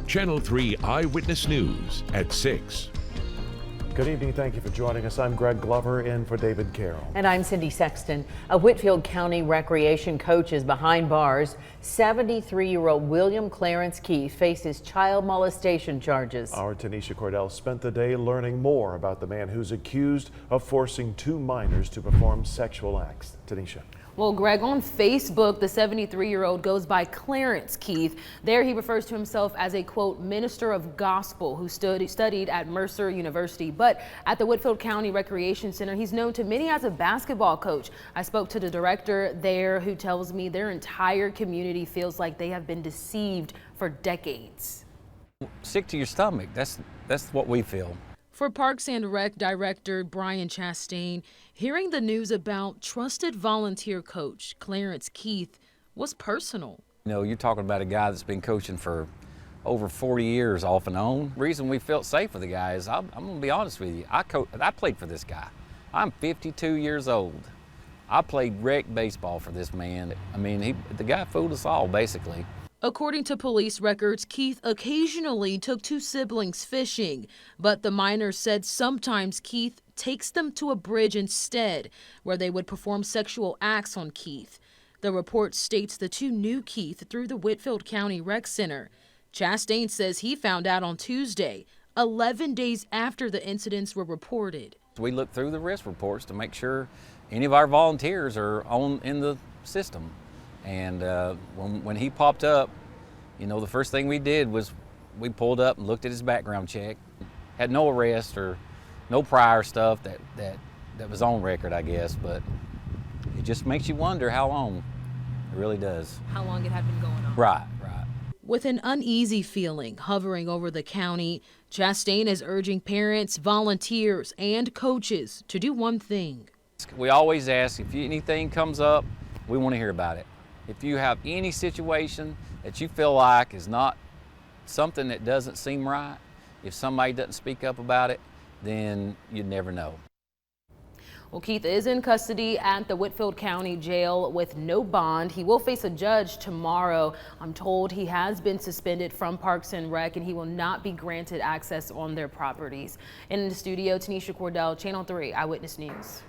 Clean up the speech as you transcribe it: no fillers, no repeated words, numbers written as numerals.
Channel 3 Eyewitness News at 6. Good evening. Thank you for joining us. I'm Greg Glover in for David Carroll. And I'm Cindy Sexton. A Whitfield County recreation coach is behind bars. 73-year-old William Clarence Keith faces child molestation charges. Our Tanisha Cordell spent the day learning more about the man who's accused of forcing 2 minors to perform sexual acts. Tanisha. Well, Greg, on Facebook, the 73-year-old goes by Clarence Keith. There he refers to himself as a, quote, minister of gospel who studied at Mercer University. But at the Whitfield County Recreation Center, he's known to many as a basketball coach. I spoke to the director there who tells me their entire community feels like they have been deceived for decades. Sick to your stomach. That's what we feel. For Parks and Rec Director Brian Chastain, hearing the news about trusted volunteer coach Clarence Keith was personal. You know, you're talking about a guy that's been coaching for over 40 years off and on. The reason we felt safe with the guy is, I'm going to be honest with you, I played for this guy. I'm 52 years old. I played rec baseball for this man. I mean, the guy fooled us all, basically. According to police records, Keith occasionally took 2 siblings fishing, but the minors said sometimes Keith takes them to a bridge instead, where they would perform sexual acts on Keith. The report states the 2 knew Keith through the Whitfield County Rec Center. Chastain says he found out on Tuesday, 11 days after the incidents were reported. We look through the risk reports to make sure any of our volunteers are in the system. And when he popped up, you know, the first thing we did was we pulled up and looked at his background check. Had no arrest or no prior stuff that was on record, I guess, but it just makes you wonder how long. It really does. How long it had been going on. Right. With an uneasy feeling hovering over the county, Chastain is urging parents, volunteers, and coaches to do one thing. We always ask if anything comes up, we want to hear about it. If you have any situation that you feel like is not something that doesn't seem right, if somebody doesn't speak up about it, then you'd never know. Well, Keith is in custody at the Whitfield County Jail with no bond. He will face a judge tomorrow. I'm told he has been suspended from Parks and Rec and he will not be granted access on their properties. In the studio, Tanisha Cordell, Channel 3 Eyewitness News.